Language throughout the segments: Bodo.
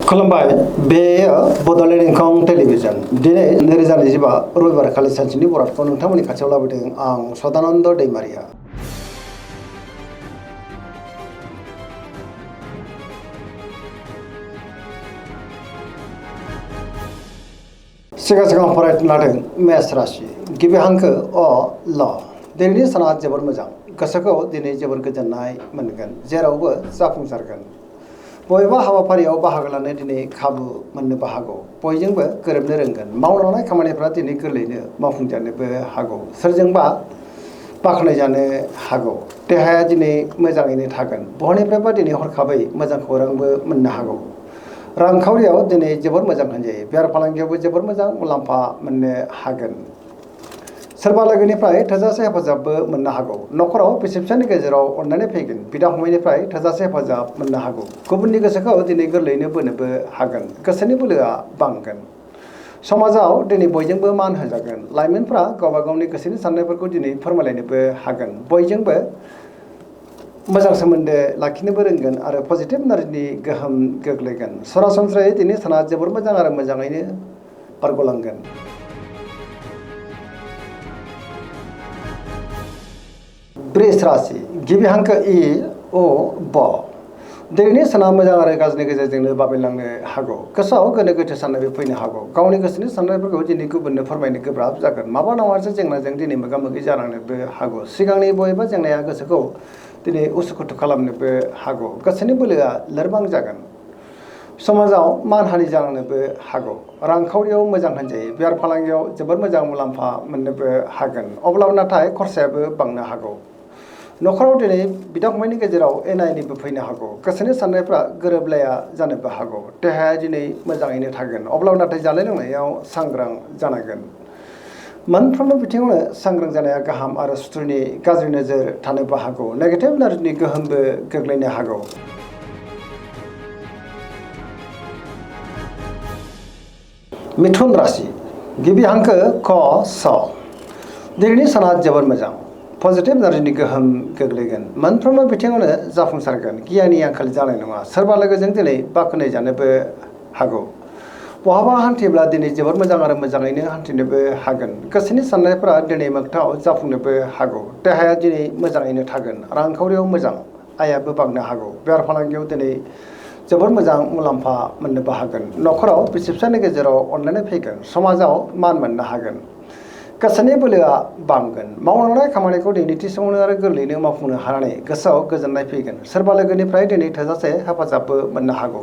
खुलुमबाय बे बड'लेण्ड इंखं टेलिभिजन दिनै 2025 रबिबार खालि सानसेनि बरादखौ नोंथांमोननि खाथियाव लाबोदों आं सदानन्द दैमारिया। सिगां फरायनो लादों मेष राशि गिबि हांखो अ ल दिनैनि साना जोबोर मोजां गोसोखौ दिनै जोबोर गोजोननाय मोनगोन जेरावबो जाफुंसारगोन बबेबा हाबाफारियाव बाहागो लानो दिनै खाबु मोननोबो हागौ बयजोंबो गोरोबनो रोंगोन मावनो लानाय खामानिफ्रा दिनै गोरलैयैनो मावफुंजानोबो हागौ सोरजोंबा बाख्नायजानो हागौ देहाया दिनै मोजाङैनो थागोन बहानिफ्रायबा दिनै हरखाबै मोजां खौरांबो मोननो हागौ रांखावरियाव दिनै जोबोर मोजां होनजायो बेफार फालांगियावबो जोबोर मोजां मुलाम्फा मोननो हागोन सोरबा लोगोनिफ्राय थोजासे हेफाजाबबो मोननो हागौ नखराव बिसि फिसायनि गेजेराव अननानै फैगोन बिदा फंबायनिफ्राय थोजासे हेफाजाब मोननो हागौ गुबुननि गोसोखौ दिनै गोरलैयैनो बोनोबो हागोन गोसोनि बोलोआ बांगोन समाजाव दिनै बयजोंबो मान होजागोन लाइमोनफ्रा गावबा गावनि गोसोनि साननायफोरखौ दिनै फोरमायलायनोबो हागोन बयजोंबो मोजां सोमोन्दो लाखिनोबो रोंगोन आरो पजिटिभ एनार्जिनि गोहोम गोग्लैगोन सरासनस्रायै दिनै साना जोबोर मोजां आरो मोजाङैनो बारग'लांगोन। वृष राशि गिबि हांखो इ अ ब दिनैनि साना मोजां आरो गाज्रिनि गेजेरजोंनो बाबेनलांनो हागौ गोसोआव गोनो गोथो साननायबो फैनो हागौ गावनि गोसोनि साननायफोरखौ दिनै गुबुननो फोरमायनो गोब्राब जागोन माबा नङासो जेंनाजों दिनै मोगा मोगि जानांनोबो हागौ सिगांनि बबेबा जेंनाया गोसोखौ दिनै उसुखुथु खालामनोबो हागौ गोसोनि बोलोआ लोरबां जागोन समाजाव मानहानि जानांनोबो हागौ रांखावरियाव मोजां होनजायो बेफार फालांगियाव जोबोर मोजां मुलाम्फा मोननोबो हागोन अब्लाबो नाथाय खरसायाबो बांनो हागौ नखराव दिनै बिदा फंबायनि गेजेराव एना एनिबो फैनो हागौ गोसोनि साननायफ्रा गोरोबलाया जानोबो हागौ देहाया दिनै मोजाङैनो थागोन अब्लाबो नाथाय जानाय लोंनायाव सांग्रां जानांगोन मोनफ्रोमबो बिथिङावनो सांग्रां जानाया गाहाम आरो सुथुरनि गाज्रि नोजोर थानोबो हागौ नेगेटिभ एनार्जिनि गोहोमबो गोग्लैनो हागौ। मिथुन राशि गिबि हांखो क स दिनैनि साना जोबोर मोजां पजिटिभ एनार्जिनि गोहोम गोग्लैगोन मोनफ्रोमबो बिथिङावनो जाफुंसारगोन गियाननि आंखाल जानाय नङा सोरबा लोगोजों दिनै बाख्नायजानोबो हागौ बहाबा हान्थिब्ला दिनै जोबोर मोजां आरो मोजाङैनो हान्थिनोबो हागोन गोसोनि साननायफोरा दिनै मोगथाङाव जाफुंनोबो हागौ देहाया दिनै मोजाङैनो थागोन रांखावरियाव मोजां आयाबो बांनो हागौ बेफार फालांगियाव दिनै जोबोर मोजां मुलाम्फा मोननोबो हागोन नखराव बिसि फिसायनि गेजेराव अनलायनाय फैगोन समाजाव मान मोननो हागोन गोसोनि बोलोआ बांगोन मावनो लानाय खामानिखौ दिनै थि समावनो आरो गोरलैयैनो मावफुंनो हानानै गोसोआव गोजोननाय फैगोन सोरबा लोगोनिफ्राय दिनै थोजासे हेफाजाबबो मोननो हागौ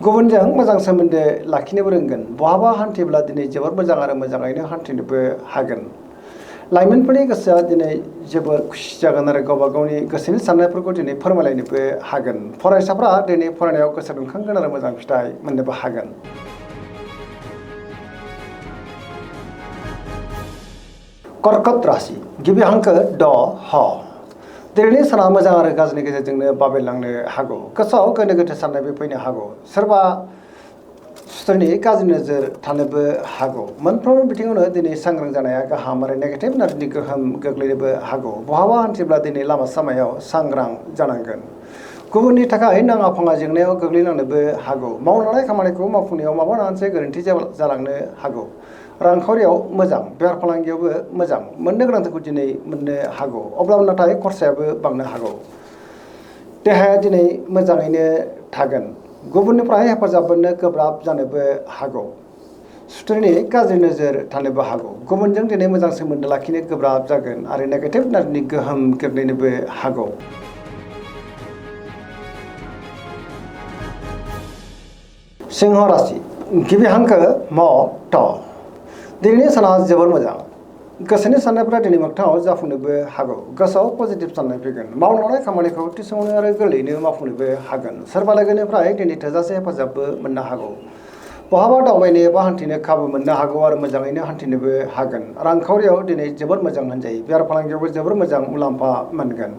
गुबुनजों मोजां सोमोन्दो लाखिनोबो रोंगोन बहाबा हान्थिब्ला दिनै जोबोर मोजां आरो मोजाङैनो हान्थिनोबो हागोन लाइमोनफोरनि गोसोआ दिनै जोबोर खुसि जागोन आरो गावबा गावनि गोसोनि साननायफोरखौ दिनै फोरमायलायनोबो हागोन फरायसाफ्रा दिनै फरायनायाव गोसो दुंखांगोन आरो मोजां फिथाइ मोननोबो हागोन। कर्कट राशि गिबि हांखो ड ह दिनैनि साना मोजां आरो गाज्रिनि गेजेरजोंनो बाबेनलांनो हागौ गोसोआव गोनो गोथो साननायबो फैनो हागौ सोरबा सुथुरनि गाज्रि नोजोर थानोबो हागौ मोनफ्रोमबो बिथिङावनो दिनै सांग्रां जानाया गाहाम आरो नेगेटिभ एनार्जिनि गोहोम गोग्लैनोबो हागौ बहाबा हान्थिब्ला दिनै लामा सामायाव सांग्रां जानांगोन गुबुननि थाखाय नाङा फाङा जेंनायाव गोग्लैनांनोबो हागौ मावनो लानाय खामानिखौ मावफुंनायाव माबा मोनसे गोरोन्थि जालांनो हागौ रांखावरियाव मोजां बेफार फालांगियावबो मोजां मोननो गोनांखौ दिनै मोननो हागौ अब्लाबो नाथाय खरसायाबो बांनो हागौ देहाया दिनै मोजाङैनो थागोन गुबुननिफ्राय हेफाजाब मोननो गोब्राब जानोबो हागौ सुथुरनि गाज्रि नोजोर थानोबो हागौ गुबुनजों दिनै मोजां सोमोन्दो लाखिनो गोब्राब जागोन आरो नेगेटिभ एनार्जिनि गोहोम गोग्लैनोबो हागौ। सिंह राशि गिबि हांखो म ट दिनैनि साना जोबोर मोजां गोसोनि साननायफोरा दिनै मोगथाङाव जाफुंनोबो हागौ गोसोआव पजिटिभ साननाय फैगोन मावनो लानाय खामानिखौ थि समावनो आरो गोरलैयैनो मावफुंनोबो हागोन सोरबा लोगोनिफ्राय दिनै थोजासे हेफाजाबबो मोननो हागौ बहाबा दावबायनो एबा हान्थिनो खाबु मोननो हागौ आरो मोजाङैनो हान्थिनोबो हागोन रांखावरियाव दिनै जोबोर मोजां होनजायो बेफार फालांगियावबो जोबोर मोजां मुलाम्फा मोनगोन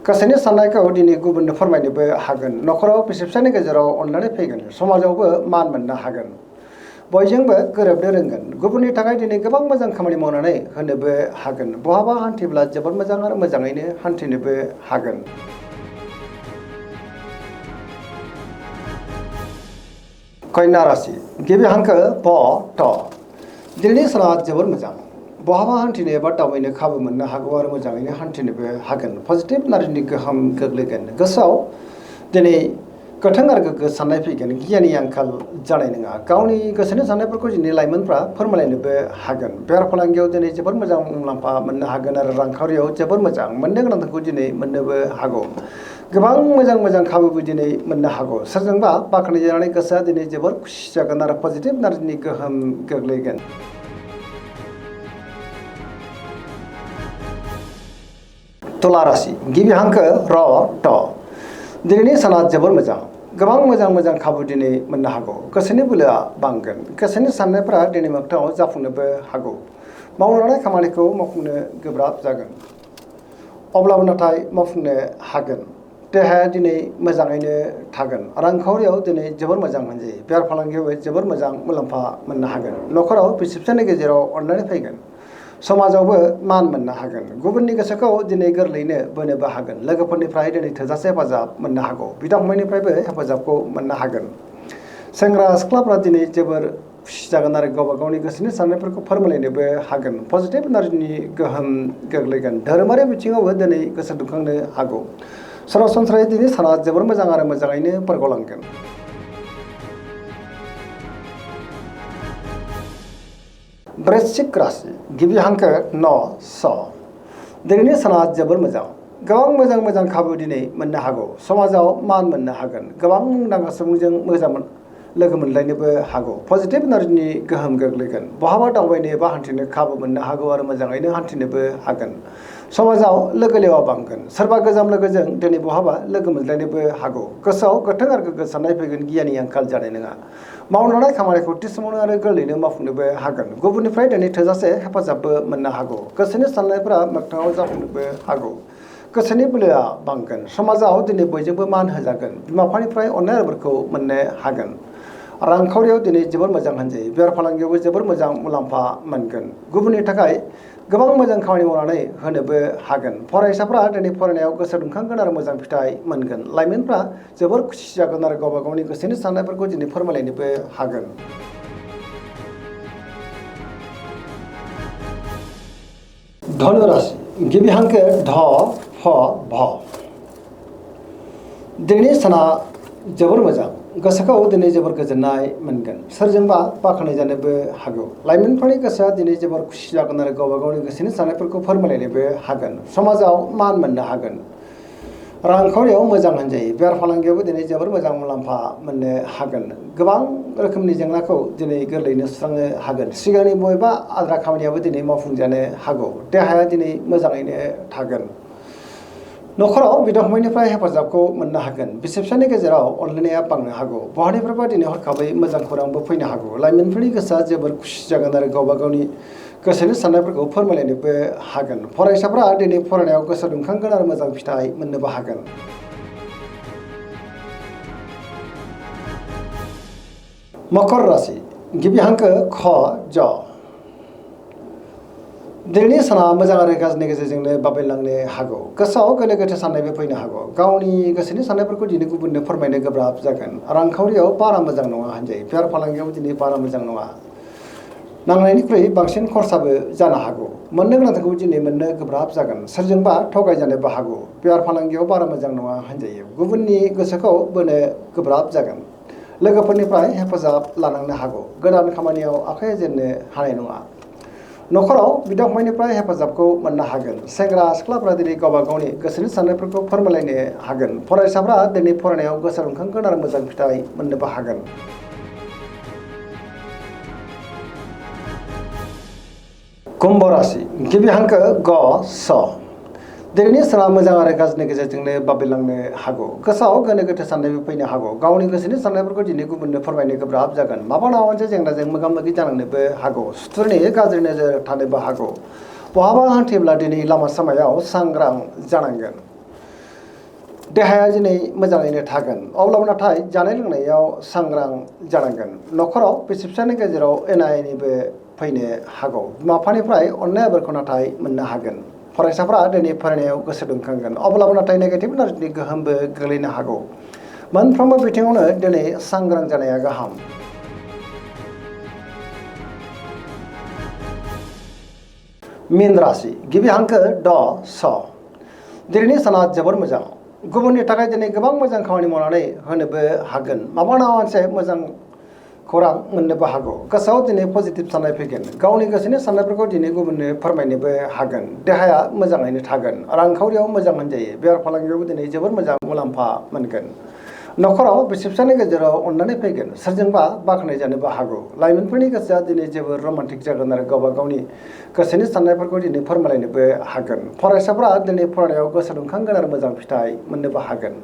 गोसोनि साननायखौ दिनै गुबुननो फोरमायनोबो हागोन नखराव बिसि फिसायनि गेजेराव अनलायनाय फैगोन समाजावबो मान मोननो हागोन बयजोंबो गोरोबनो रोंगोन गुबुननि थाखाय दिनै गोबां मोजां खामानि मावनानै होनोबो हागोन बहाबा हान्थिब्ला जोबोर मोजां आरो मोजाङैनो हान्थिनोबो हागोन। कन्या राशि गिबि हांखो ब ट दिनैनि साना जोबोर मोजां बहाबा हान्थिनो एबा दावबायनो खाबु मोननो हागौ आरो मोजाङैनो हान्थिनोबो हागोन पजिटिभ एनार्जिनि गोहोम गोग्लैगोन गोसोआव दिनै गोथों आरो गोग्गो साननाय फैगोन गियाननि आंखाल जानाय नङा गावनि गोसोनि साननायफोरखौ दिनै लाइमोनफ्रा फोरमायलायनोबो हागोन बेफार फालांगियाव दिनै जोबोर मोजां मुलाम्फा मोननो हागोन आरो रांखावरियाव जोबोर मोजां मोननो गोनांखौ दिनै मोननोबो हागौ गोबां मोजां खाबुबो दिनै मोननो हागौ सोरजोंबा बाख्नायजानानै गोसोआ दिनै जोबोर खुसि जागोन आरो पजिटिभ एनार्जिनि गोहोम गोग्लैगोन तुला राशि गिबि हांखो र ट दिनैनि साना जोबोर मोजां गोबां मोजां खाबु दिनै मोननो हागौ गोसोनि बोलोआ बांगोन गोसोनि साननायफोरा दिनै मोगथाङाव जाफुंनोबो हागौ मावनो लानाय खामानिखौ मावफुंनो गोब्राब जागोन अब्लाबो नाथाय मावफुंनो हागोन देहाया दिनै मोजाङैनो थागोन रांखावरियाव दिनै जोबोर मोजां मोनजायो बेफार फालांगियावबो जोबोर मोजां मुलाम्फा मोननो हागोन न'खराव बिसि फिसायनि गेजेराव अनलायनाय फैगोन समाजावबो मान मोननो हागोन गुबुननि गोसोखौ दिनै गोरलैयैनो बोनोबो हागोन लोगोफोरनिफ्राय दिनै थोजासे हेफाजाब मोननो हागौ बिदा फंबायनिफ्रायबो हेफाजाबखौ मोननो हागोन सेंग्रा सिख्लाफ्रा दिनै जोबोर खुसि जागोन आरो गावबा गावनि गोसोनि साननायफोरखौ फोरमायलायनोबो हागोन पजिटिभ एनार्जिनि गोहोम गोग्लैगोन धोरोमारि बिथिङावबो दिनै गोसो दुंखांनो हागौ सरासनस्रायै दिनै साना जोबोर मोजां आरो मोजाङैनो बारग'लांगोन वृश्चिक राशि गिबि हांखो न स दिनैनि साना जोबोर मोजां गोबां मोजां खाबु दिनै मोननो हागौ समाजाव मान मोननो हागोन गोबां मुंदांखा सुबुंजों मोजां लोगो मोनलायनोबो हागौ पजिटिभ एनार्जिनि गोहोम गोग्लैगोन बहाबा दावबायनो एबा हान्थिनो खाबु मोननो हागौ आरो मोजाङैनो हान्थिनोबो हागोन समाजाव लोगो लेवा बांगोन सोरबा गोजाम लोगोजों दिनै बहाबा लोगो मोनलायनोबो हागौ गोसोआव गोथों आरो गोग्गो साननाय फैगोन गियाननि आंखाल जानाय नङा मावनो लानाय खामानिखौ थि समावनो आरो गोरलैयैनो मावफुंनोबो हागोन गुबुननिफ्राय दिनै थोजासे हेफाजाबबो मोननो हागौ गोसोनि साननायफोरा मोगथाङाव जाफुंनोबो हागौ गोसोनि बोलोआ बांगोन समाजाव दिनै बयजोंबो मान होजागोन बिमा बिफानिफ्राय अननाय आरोफोरखौ मोननो हागोन रांखावरियाव दिनै जोबोर मोजां होनजायो बेफार फालांगियावबो जोबोर मोजां मुलाम्फा मोनगोन गुबुननि थाखाय गोबां मोजां खामानि मावनानै होनोबो हागोन फरायसाफ्रा दिनै फरायनायाव गोसो दुंखांगोन आरो मोजां फिथाइ मोनगोन लाइमोनफ्रा जोबोर खुसि जागोन आरो गावबा गावनि गोसोनि साननायफोरखौ दिनै फोरमायलायनोबो हागोन धनु राशि गिबि हांखो ध फ भ दिनैनि साना जोबोर मोजां गोसोखौ दिनै जोबोर गोजोननाय मोनगोन सोरजोंबा बाख्नायजानोबो हागौ लाइमोनफोरनि गोसोआ दिनै जोबोर खुसि जागोन आरो गावबा गावनि गोसोनि साननायफोरखौ फोरमायलायनोबो हागोन समाजाव मान मोननो हागोन रांखावरियाव मोजां होनजायो बेफार फालांगियावबो दिनै जोबोर मोजां मुलाम्फा मोननो हागोन गोबां रोखोमनि जेंनाखौ दिनै गोरलैयैनो सुस्रांनो हागोन सिगांनि बबेबा आद्रा खामानियाबो दिनै मावफुंजानो हागौ देहाया दिनै मोजाङैनो थागोन न'खराव बिदा फंबायनिफ्राय हेफाजाबखौ मोननो हागोन बिसि फिसायनि गेजेराव अनलायनाया बांनो हागौ बहानिफ्रायबा दिनै हरखाबै मोजां खौरांबो फैनो हागौ लाइमोनफोरनि गोसोआ जोबोर खुसि जागोन आरो गावबा गावनि गोसोनि साननायफोरखौ फोरमायलायनोबो हागोन फरायसाफ्रा दिनै फरायनायाव गोसो दुंखांगोन आरो मोजां फिथाइ मोननोबो हागोन मकर राशि गिबि हांखो ख ज दिनैनि साना मोजां आरो गाज्रिनि गेजेरजोंनो बाबेनलांनो हागौ गोसोआव गोनो गोथो साननायबो फैनो हागौ गावनि गोसोनि साननायफोरखौ दिनै गुबुननो फोरमायनो गोब्राब जागोन रांखावरियाव बारा मोजां नङा होनजायो बेफार फालांगियाव दिनै बारा मोजां नङा नांनायनिख्रुइ बांसिन खरसाबो जानो हागौ मोननो गोनांखौ दिनै मोननो गोब्राब जागोन सोरजोंबा थगायजानोबो हागौ बेफार फालांगियाव बारा मोजां नङा होनजायो गुबुननि गोसोखौ बोनो गोब्राब जागोन लोगोफोरनिफ्राय हेफाजाब लानांनो हागौ गोदान खामानियाव आखाइ होजेननो हानाय नङा न'खराव बिदा फंबायनिफ्राय हेफाजाबखौ मोननो हागोन सेंग्रा सिख्लाफ्रा दिनै गावबा गावनि गोसोनि साननायफोरखौ फोरमायलायनो हागोन फरायसाफ्रा दिनै फरायनायाव गोसो दुंखांगोन आरो मोजां फिथाइ मोननोबो हागोन कुम्भ राशि गिबि हांखो ग स दिनैनि साना मोजां आरो गाज्रिनि गेजेरजोंनो बाबेनलांनो हागौ गोसोआव गोनो गोथो साननायबो फैनो हागौ गावनि गोसोनि साननायफोरखौ दिनै गुबुननो फोरमायनो गोब्राब जागोन माबा नङा मोनसे जेंनाजों मोगा मोगि जानांनोबो हागौ सुथुरनि गाज्रि नोजोर थानोबो हागौ बहाबा हान्थिब्ला दिनै लामा सामायाव सांग्रां जानांगोन देहाया दिनै मोजाङैनो थागोन अब्लाबो नाथाय जानाय लोंनायाव सांग्रां जानांगोन न'खराव बिसि फिसायनि गेजेराव एना एनिबो फैनो हागौ बिमा बिफानिफ्राय अननाय आबोरखौ नाथाय मोननो हागोन फरायसाफ्रा दिनै फरायनायाव गोसो दुंखांगोन अब्लाबो नाथाय नेगेटिभ एनार्जिनि गोहोमबो गोग्लैनो हागौ मोनफ्रोमबो बिथिङावनो दिनै सांग्रां जानाया गाहाम मीन राशि गिबि हांखो ड स दिनैनि साना जोबोर मोजां गुबुननि थाखाय दिनै गोबां मोजां खामानि मावनानै होनोबो हागोन माबा नङा मोनसे मोजां खौरां मोननोबो हागौ गोसोआव दिनै पजिटिभ साननाय फैगोन गावनि गोसोनि साननायफोरखौ दिनै गुबुननो फोरमायनोबो हागोन देहाया मोजाङैनो थागोन रांखावरियाव मोजां होनजायो बेफार फालांगियावबो दिनै जोबोर मोजां मुलाम्फा मोनगोन नखराव बिसि फिसायनि गेजेराव अननानै फैगोन सोरजोंबा बाख्नाय जानोबो हागौ लाइमोनफोरनि गोसोआ दिनै जोबोर रमान्टिक जागोन आरो गावबा गावनि गोसोनि साननायफोरखौ दिनै फोरमायलायनोबो हागोन फरायसाफोरा दिनै फरायनायाव गोसो दुंखांगोन आरो मोजां फिथाइ मोननोबो हागोन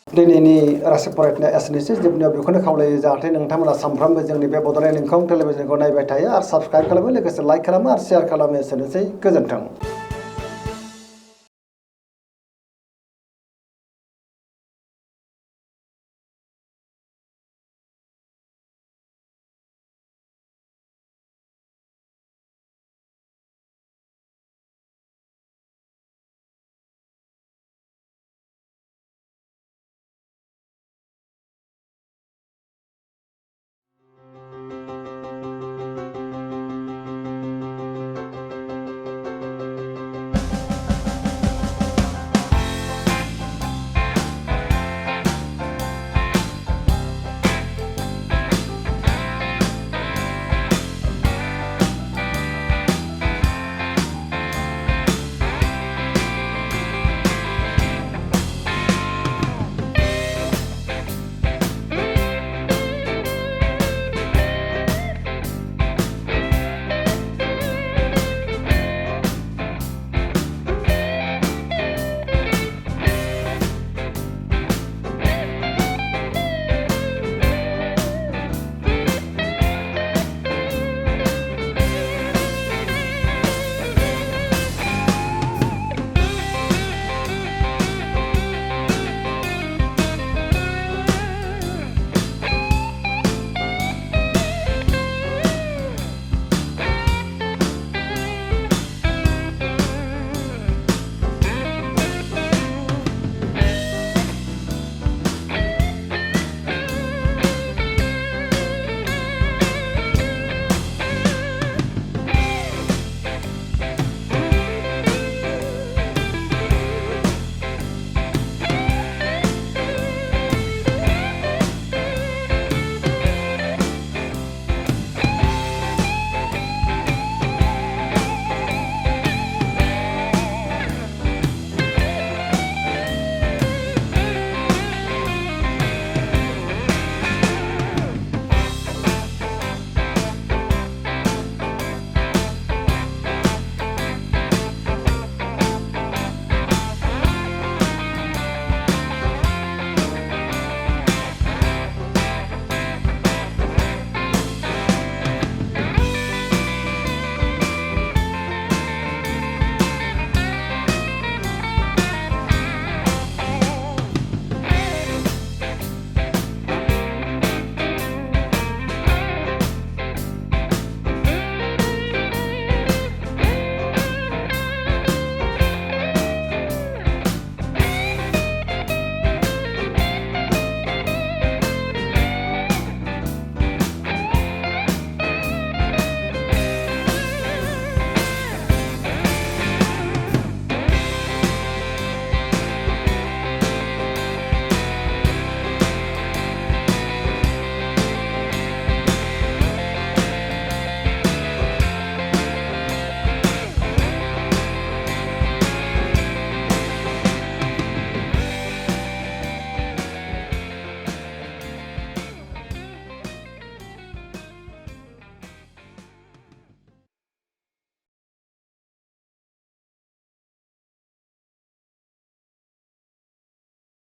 दिनैनि राशि फरायनाया एसेनोसै जोबनायाव बेखौनो खावलायो जाहाथे नोंथांमोना सानफ्रोमबो जोंनि बे बड'लेण्ड इंखं टेलिभिजनखौ नायबाय थायो आरो साबस्क्राइब खालामो लोगोसे लाइक खालामो आरो शेयार खालामो एसेनोसै गोजोन्थों।